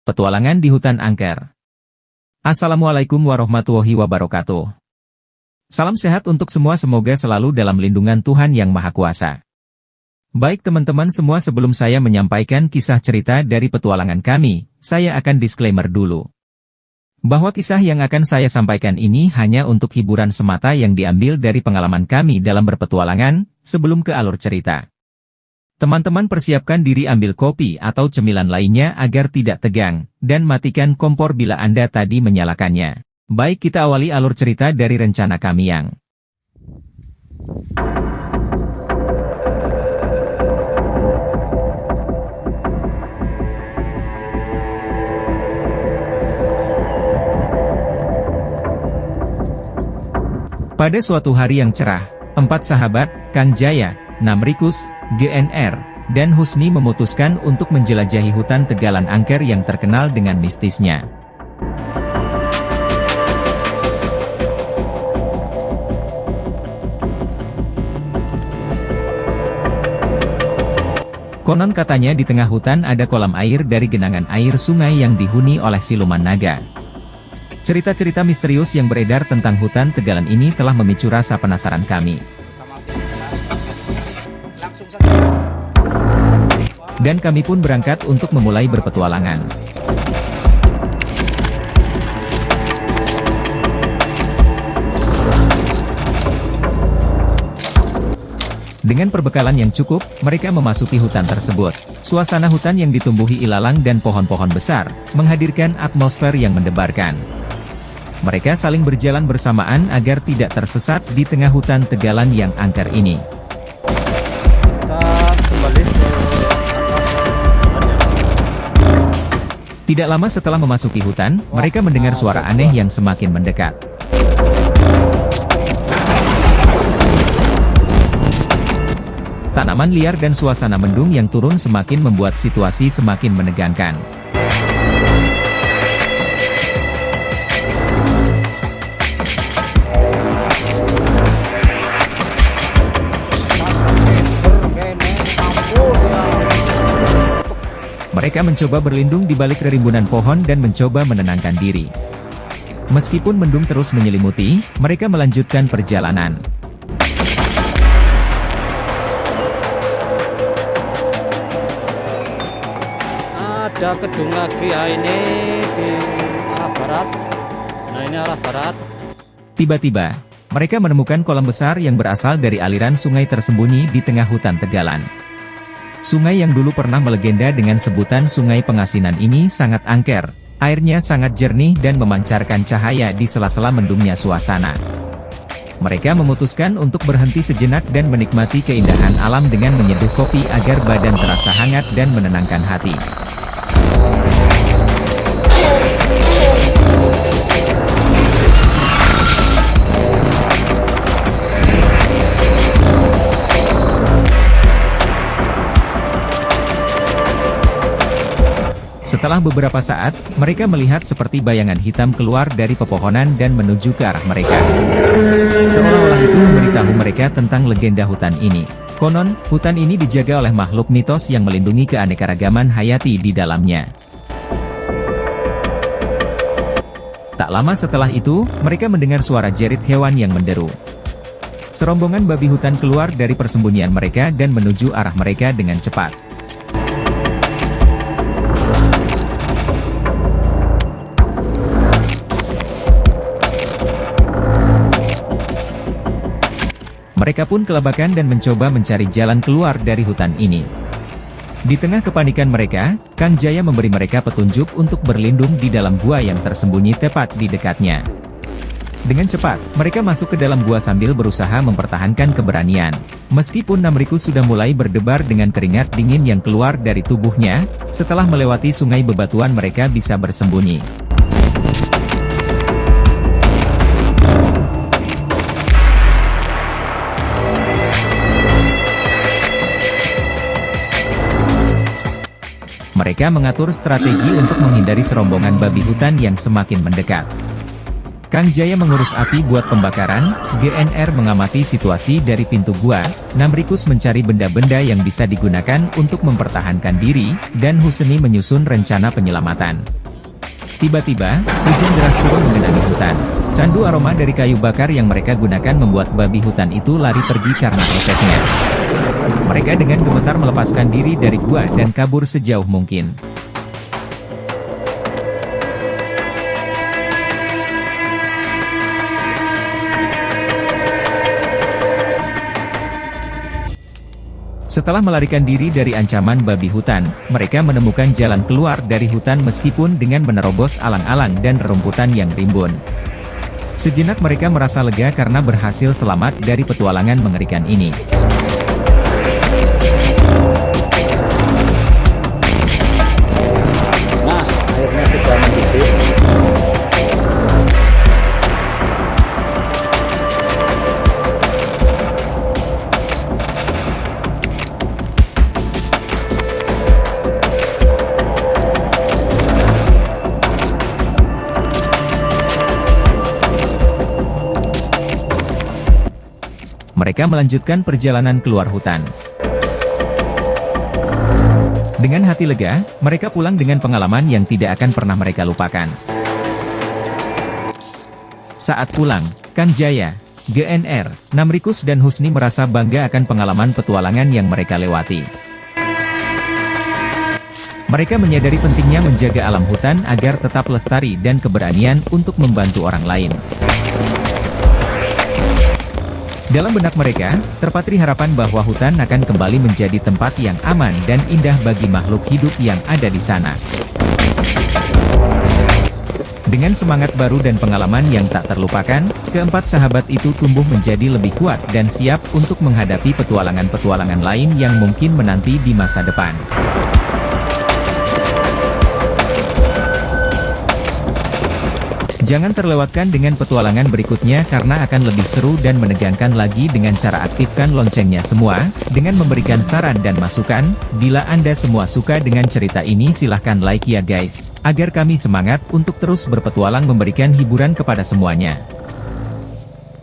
Petualangan di Hutan Angker. Assalamualaikum warahmatullahi wabarakatuh. Salam sehat untuk semua, semoga selalu dalam lindungan Tuhan Yang Maha Kuasa. Baik teman-teman semua, sebelum saya menyampaikan kisah cerita dari petualangan kami, saya akan disclaimer dulu. Bahwa kisah yang akan saya sampaikan ini hanya untuk hiburan semata yang diambil dari pengalaman kami dalam berpetualangan, sebelum ke alur cerita. Teman-teman persiapkan diri, ambil kopi atau cemilan lainnya agar tidak tegang, dan matikan kompor bila Anda tadi menyalakannya. Baik, kita awali alur cerita dari rencana kami yang pada suatu hari yang cerah, 4 sahabat, Kang Jaya, Namrikus, GNR, dan Husni memutuskan untuk menjelajahi hutan Tegalan Angker yang terkenal dengan mistisnya. Konon katanya di tengah hutan ada kolam air dari genangan air sungai yang dihuni oleh siluman naga. Cerita-cerita misterius yang beredar tentang hutan Tegalan ini telah memicu rasa penasaran kami. Dan kami pun berangkat untuk memulai berpetualangan. Dengan perbekalan yang cukup, mereka memasuki hutan tersebut. Suasana hutan yang ditumbuhi ilalang dan pohon-pohon besar, menghadirkan atmosfer yang mendebarkan. Mereka saling berjalan bersamaan agar tidak tersesat di tengah hutan Tegalan yang angker ini. Tidak lama setelah memasuki hutan, mereka mendengar suara aneh yang semakin mendekat. Tanaman liar dan suasana mendung yang turun semakin membuat situasi semakin menegangkan. Mereka mencoba berlindung di balik rimbunan pohon dan mencoba menenangkan diri. Meskipun mendung terus menyelimuti, mereka melanjutkan perjalanan. Ada gedung lagi ya, ini di arah barat. Nah, ini arah barat. Tiba-tiba, mereka menemukan kolam besar yang berasal dari aliran sungai tersembunyi di tengah hutan Tegalan. Sungai yang dulu pernah melegenda dengan sebutan Sungai Pengasinan ini sangat angker, airnya sangat jernih dan memancarkan cahaya di sela-sela mendungnya suasana. Mereka memutuskan untuk berhenti sejenak dan menikmati keindahan alam dengan menyeduh kopi agar badan terasa hangat dan menenangkan hati. Setelah beberapa saat, mereka melihat seperti bayangan hitam keluar dari pepohonan dan menuju ke arah mereka. Seolah-olah itu memberitahu mereka tentang legenda hutan ini. Konon, hutan ini dijaga oleh makhluk mitos yang melindungi keanekaragaman hayati di dalamnya. Tak lama setelah itu, mereka mendengar suara jerit hewan yang menderu. Serombongan babi hutan keluar dari persembunyian mereka dan menuju arah mereka dengan cepat. Mereka pun kelabakan dan mencoba mencari jalan keluar dari hutan ini. Di tengah kepanikan mereka, Kang Jaya memberi mereka petunjuk untuk berlindung di dalam gua yang tersembunyi tepat di dekatnya. Dengan cepat, mereka masuk ke dalam gua sambil berusaha mempertahankan keberanian. Meskipun Namrikus sudah mulai berdebar dengan keringat dingin yang keluar dari tubuhnya, setelah melewati sungai bebatuan mereka bisa bersembunyi. Mereka mengatur strategi untuk menghindari serombongan babi hutan yang semakin mendekat. Kang Jaya mengurus api buat pembakaran, GNR mengamati situasi dari pintu gua, Namrikus mencari benda-benda yang bisa digunakan untuk mempertahankan diri, dan Husni menyusun rencana penyelamatan. Tiba-tiba, hujan deras turun mengenangi hutan. Candu aroma dari kayu bakar yang mereka gunakan membuat babi hutan itu lari pergi karena efeknya. Mereka dengan gemetar melepaskan diri dari gua dan kabur sejauh mungkin. Setelah melarikan diri dari ancaman babi hutan, mereka menemukan jalan keluar dari hutan meskipun dengan menerobos alang-alang dan rerumputan yang rimbun. Sejenak mereka merasa lega karena berhasil selamat dari petualangan mengerikan ini. Nah, airnya sudah mendidih. Mereka melanjutkan perjalanan keluar hutan. Dengan hati lega, mereka pulang dengan pengalaman yang tidak akan pernah mereka lupakan. Saat pulang, Kang Jaya, GNR, Namrikus dan Husni merasa bangga akan pengalaman petualangan yang mereka lewati. Mereka menyadari pentingnya menjaga alam hutan agar tetap lestari dan keberanian untuk membantu orang lain. Dalam benak mereka, terpatri harapan bahwa hutan akan kembali menjadi tempat yang aman dan indah bagi makhluk hidup yang ada di sana. Dengan semangat baru dan pengalaman yang tak terlupakan, keempat sahabat itu tumbuh menjadi lebih kuat dan siap untuk menghadapi petualangan-petualangan lain yang mungkin menanti di masa depan. Jangan terlewatkan dengan petualangan berikutnya karena akan lebih seru dan menegangkan lagi dengan cara aktifkan loncengnya semua, dengan memberikan saran dan masukan. Bila Anda semua suka dengan cerita ini silahkan like ya guys, agar kami semangat untuk terus berpetualang memberikan hiburan kepada semuanya.